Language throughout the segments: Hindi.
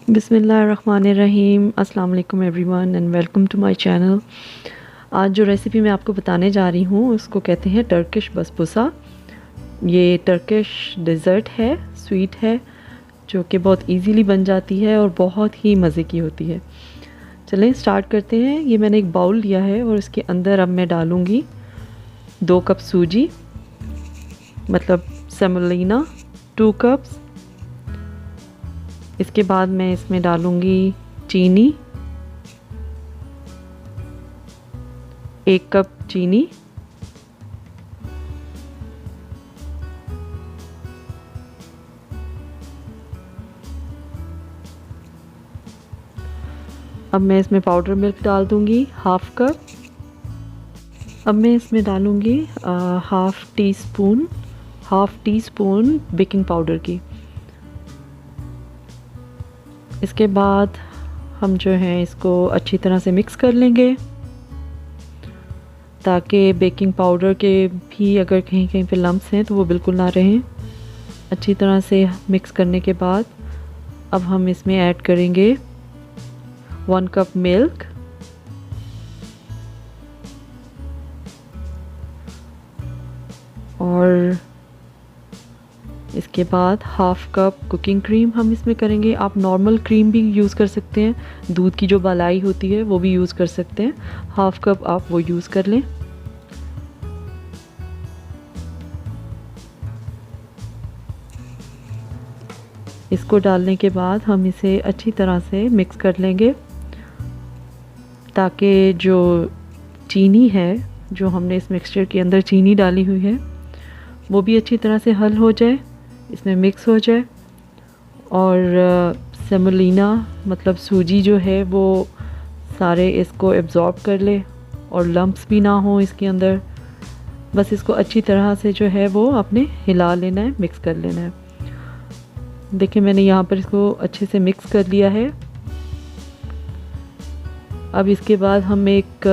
बिस्मिल्लाहिर्रहमानिर्रहीम। अस्सलाम वालेकुम everyone and welcome to my channel. आज जो रेसिपी मैं आपको बताने जा रही हूँ उसको कहते हैं टर्किश बसबूसा। ये टर्किश डेज़र्ट है, स्वीट है, जो कि बहुत इजीली बन जाती है और बहुत ही मज़े की होती है। चलें स्टार्ट करते हैं। ये मैंने एक बाउल लिया है और इसके अंदर अब मैं डालूँगी 2 कप सूजी, मतलब सेमोलिना 2 कप्स। इसके बाद मैं इसमें डालूँगी चीनी, 1 कप चीनी। अब मैं इसमें पाउडर मिल्क डाल दूँगी हाफ़ कप। अब मैं इसमें डालूँगी half tea spoon baking powder की। इसके बाद हम जो है इसको अच्छी तरह से मिक्स कर लेंगे ताकि बेकिंग पाउडर के भी अगर कहीं कहीं पे लम्प्स हैं तो वो बिल्कुल ना रहें। अच्छी तरह से मिक्स करने के बाद अब हम इसमें ऐड करेंगे 1 कप मिल्क, और इसके बाद हाफ़ कप कुकिंग क्रीम हम इसमें करेंगे। आप नॉर्मल क्रीम भी यूज़ कर सकते हैं, दूध की जो मलाई होती है वो भी यूज़ कर सकते हैं। हाफ़ कप आप वो यूज़ कर लें। इसको डालने के बाद हम इसे अच्छी तरह से मिक्स कर लेंगे ताकि जो चीनी है, जो हमने इस मिक्सचर के अंदर चीनी डाली हुई है, वो भी अच्छी तरह से हल हो जाए, इसमें मिक्स हो जाए, और सेमोलिना मतलब सूजी जो है वो सारे इसको एब्ज़ॉर्ब कर ले और लम्प्स भी ना हो इसके अंदर। बस इसको अच्छी तरह से जो है वो आपने हिला लेना है, मिक्स कर लेना है। देखिए मैंने यहाँ पर इसको अच्छे से मिक्स कर लिया है। अब इसके बाद हम एक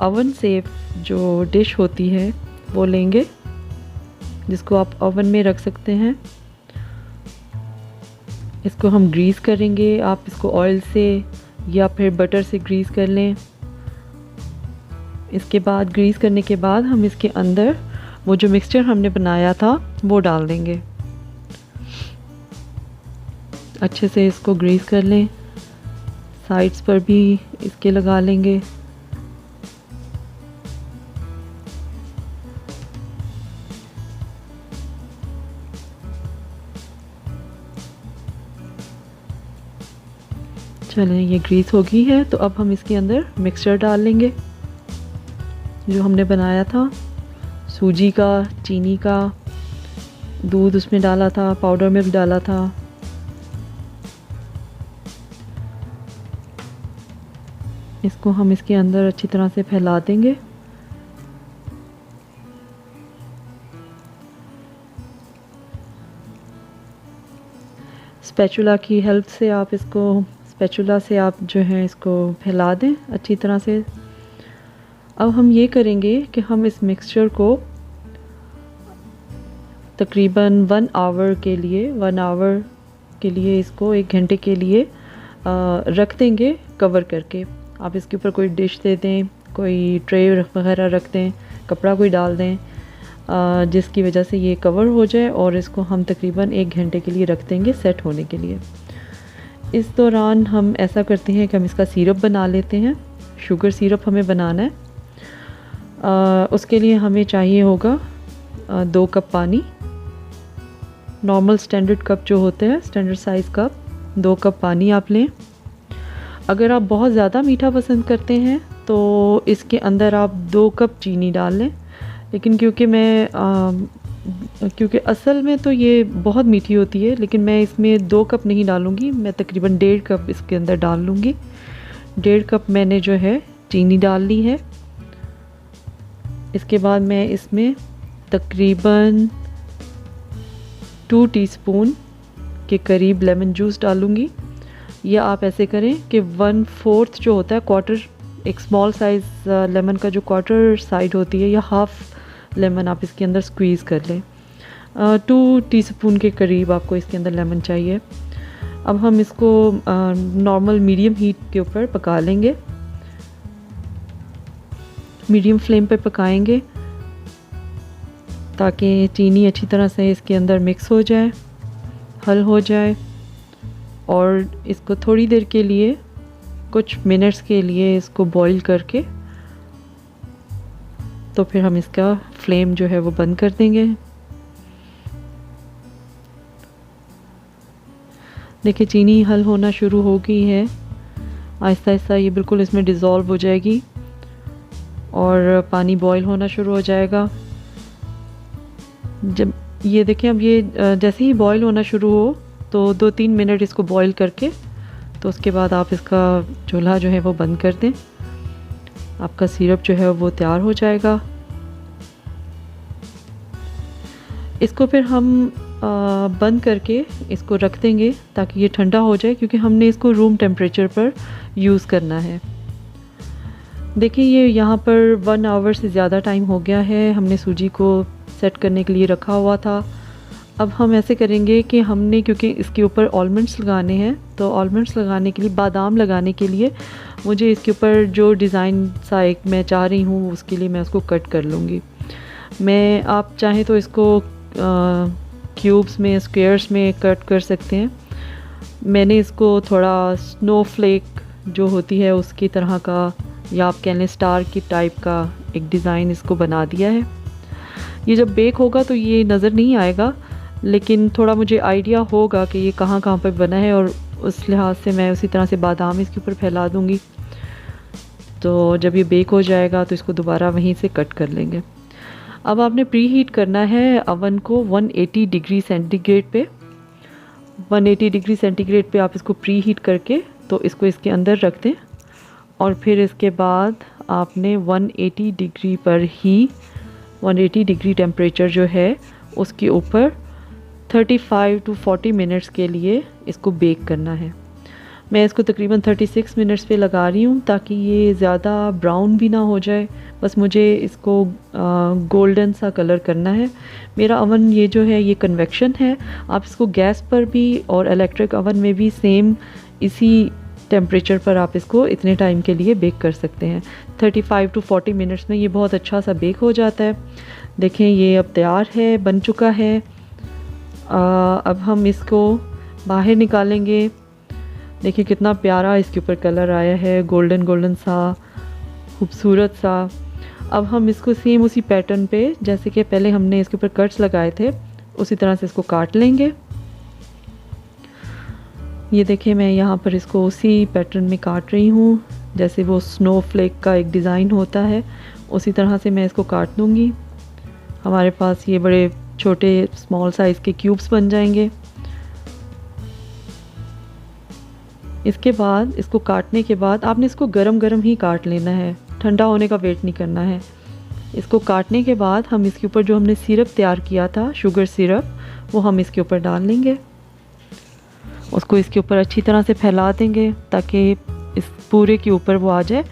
ओवन सेफ जो डिश होती है वो लेंगे, जिसको आप ओवन में रख सकते हैं। इसको हम ग्रीस करेंगे। आप इसको ऑयल से या फिर बटर से ग्रीस कर लें। इसके बाद ग्रीस करने के बाद हम इसके अंदर वो जो मिक्सचर हमने बनाया था वो डाल देंगे। अच्छे से इसको ग्रीस कर लें, साइड्स पर भी इसके लगा लेंगे। चलें ये ग्रीस हो गई है तो अब हम इसके अंदर मिक्सचर डाल लेंगे जो हमने बनाया था। सूजी का, चीनी का, दूध उसमें डाला था, पाउडर मिल्क डाला था। इसको हम इसके अंदर अच्छी तरह से फैला देंगे। स्पैचुला की हेल्प से आप स्पैचुला से आप जो है इसको फैला दें अच्छी तरह से। अब हम ये करेंगे कि हम इस मिक्सचर को तकरीबन 1 आवर के लिए इसको 1 घंटे के लिए रख देंगे कवर करके। आप इसके ऊपर कोई डिश दे दें, कोई ट्रे वगैरह रख दें, कपड़ा कोई डाल दें, जिसकी वजह से ये कवर हो जाए, और इसको हम तकरीबन 1 घंटे के लिए रख देंगे सेट होने के लिए। इस दौरान हम ऐसा करते हैं कि हम इसका सिरप बना लेते हैं। शुगर सिरप हमें बनाना है। उसके लिए हमें चाहिए होगा 2 कप पानी, नॉर्मल स्टैंडर्ड कप जो होते हैं, स्टैंडर्ड साइज़ कप, 2 कप पानी आप लें। अगर आप बहुत ज़्यादा मीठा पसंद करते हैं तो इसके अंदर आप 2 कप चीनी डाल लें, लेकिन क्योंकि असल में तो ये बहुत मीठी होती है, लेकिन मैं इसमें 2 कप नहीं डालूँगी, मैं तकरीबन 1.5 कप इसके अंदर डाल लूँगी। 1.5 कप मैंने जो है चीनी डाल ली है। इसके बाद मैं इसमें तकरीबन 2 टीस्पून के करीब लेमन जूस डालूँगी, या आप ऐसे करें कि 1/4 जो होता है, क्वार्टर, एक स्मॉल साइज़ लेमन का जो क्वार्टर साइड होती है, या हाफ़ लेमन आप इसके अंदर स्क्वीज़ कर लें। 2 टीस्पून के करीब आपको इसके अंदर लेमन चाहिए। अब हम इसको नॉर्मल मीडियम हीट के ऊपर पका लेंगे, मीडियम फ्लेम पे पकाएंगे ताकि चीनी अच्छी तरह से इसके अंदर मिक्स हो जाए, हल हो जाए। और इसको थोड़ी देर के लिए, कुछ मिनट्स के लिए इसको बॉईल करके तो फिर हम इसका फ्लेम जो है वो बंद कर देंगे। देखिए चीनी हल होना शुरू हो गई है, आहिस्ता आहिस्ता ये बिल्कुल इसमें डिज़ोल्व हो जाएगी और पानी बॉईल होना शुरू हो जाएगा। जब ये देखें, अब ये जैसे ही बॉईल होना शुरू हो तो 2-3 मिनट इसको बॉईल करके तो उसके बाद आप इसका चूल्हा जो है वो बंद कर दें। आपका सिरप जो है वो तैयार हो जाएगा। इसको फिर हम बंद करके इसको रख देंगे ताकि ये ठंडा हो जाए, क्योंकि हमने इसको रूम टेम्परेचर पर यूज़ करना है। देखिए ये यहाँ पर 1 आवर से ज़्यादा टाइम हो गया है, हमने सूजी को सेट करने के लिए रखा हुआ था। अब हम ऐसे करेंगे कि हमने, क्योंकि इसके ऊपर आलमंड्स लगाने हैं, तो आलमंड्स लगाने के लिए, बादाम लगाने के लिए मुझे इसके ऊपर जो डिज़ाइन सा एक मैं चाह रही हूँ उसके लिए मैं उसको कट कर लूँगी। मैं, आप चाहें तो इसको क्यूब्स में, स्क्वायर्स में कट कर सकते हैं। मैंने इसको थोड़ा स्नोफ्लेक जो होती है उसकी तरह का, या आप कह लें स्टार की टाइप का एक डिज़ाइन इसको बना दिया है। ये जब बेक होगा तो ये नज़र नहीं आएगा, लेकिन थोड़ा मुझे आइडिया होगा कि ये कहाँ कहाँ पर बना है, और उस लिहाज से मैं उसी तरह से बादाम इसके ऊपर फैला दूँगी। तो जब ये बेक हो जाएगा तो इसको दोबारा वहीं से कट कर लेंगे। अब आपने प्री हीट करना है अवन को 180 डिग्री सेंटीग्रेड पे। 180 डिग्री सेंटीग्रेड पे आप इसको प्री हीट करके तो इसको इसके अंदर रख दें, और फिर इसके बाद आपने 180 डिग्री पर ही 180 डिग्री टेम्परेचर जो है उसके ऊपर 35 to 40 मिनट्स के लिए इसको बेक करना है। मैं इसको तकरीबन 36 मिनट्स पे लगा रही हूँ ताकि ये ज़्यादा ब्राउन भी ना हो जाए, बस मुझे इसको गोल्डन सा कलर करना है। मेरा अवन ये जो है ये कन्वेक्शन है, आप इसको गैस पर भी और इलेक्ट्रिक अवन में भी सेम इसी टेम्परेचर पर आप इसको इतने टाइम के लिए बेक कर सकते हैं। 35 to 40 मिनट्स में ये बहुत अच्छा सा बेक हो जाता है। देखें ये अब तैयार है, बन चुका है। अब हम इसको बाहर निकालेंगे। देखिए कितना प्यारा इसके ऊपर कलर आया है, गोल्डन गोल्डन सा, खूबसूरत सा। अब हम इसको सेम उसी पैटर्न पे, जैसे कि पहले हमने इसके ऊपर कट्स लगाए थे, उसी तरह से इसको काट लेंगे। ये देखिए मैं यहाँ पर इसको उसी पैटर्न में काट रही हूँ, जैसे वो स्नोफ्लेक का एक डिज़ाइन होता है उसी तरह से मैं इसको काट दूँगी। हमारे पास ये बड़े छोटे स्मॉल साइज़ के क्यूब्स बन जाएंगे। इसके बाद इसको काटने के बाद आपने इसको गरम गरम ही काट लेना है, ठंडा होने का वेट नहीं करना है। इसको काटने के बाद हम इसके ऊपर जो हमने सिरप तैयार किया था, शुगर सिरप, वो हम इसके ऊपर डाल लेंगे। उसको इसके ऊपर अच्छी तरह से फैला देंगे ताकि इस पूरे के ऊपर वो आ जाए।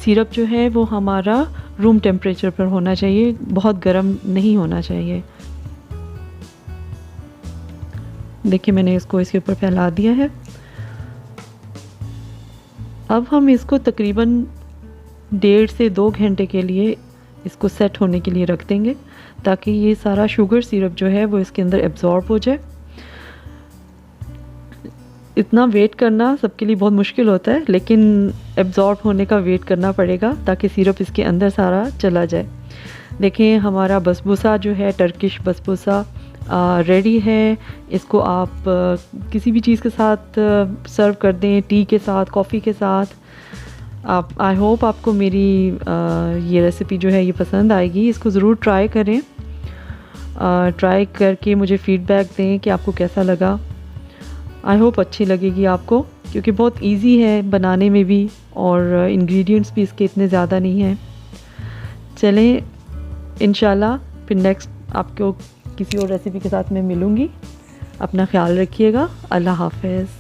सिरप जो है वो हमारा रूम टेम्परेचर पर होना चाहिए, बहुत गर्म नहीं होना चाहिए। देखिए मैंने इसको इसके ऊपर फैला दिया है। अब हम इसको तकरीबन 1.5 से 2 घंटे के लिए इसको सेट होने के लिए रख देंगे ताकि ये सारा शुगर सिरप जो है वो इसके अंदर एब्जॉर्ब हो जाए। इतना वेट करना सबके लिए बहुत मुश्किल होता है, लेकिन एब्जॉर्ब होने का वेट करना पड़ेगा ताकि सिरप इसके अंदर सारा चला जाए। देखें हमारा बसबूसा जो है, टर्किश बसबूसा रेडी है। इसको आप किसी भी चीज़ के साथ सर्व कर दें, टी के साथ, कॉफ़ी के साथ। आप, आई होप आपको मेरी ये रेसिपी जो है ये पसंद आएगी। इसको ज़रूर ट्राई करें, ट्राई करके मुझे फ़ीडबैक दें कि आपको कैसा लगा। आई होप अच्छी लगेगी आपको, क्योंकि बहुत इजी है बनाने में भी और इंग्रेडिएंट्स भी इसके इतने ज़्यादा नहीं हैं। चलें इंशाल्लाह फिर नेक्स्ट आपको किसी और रेसिपी के साथ मैं मिलूँगी। अपना ख्याल रखिएगा। अल्लाह हाफ़िज़।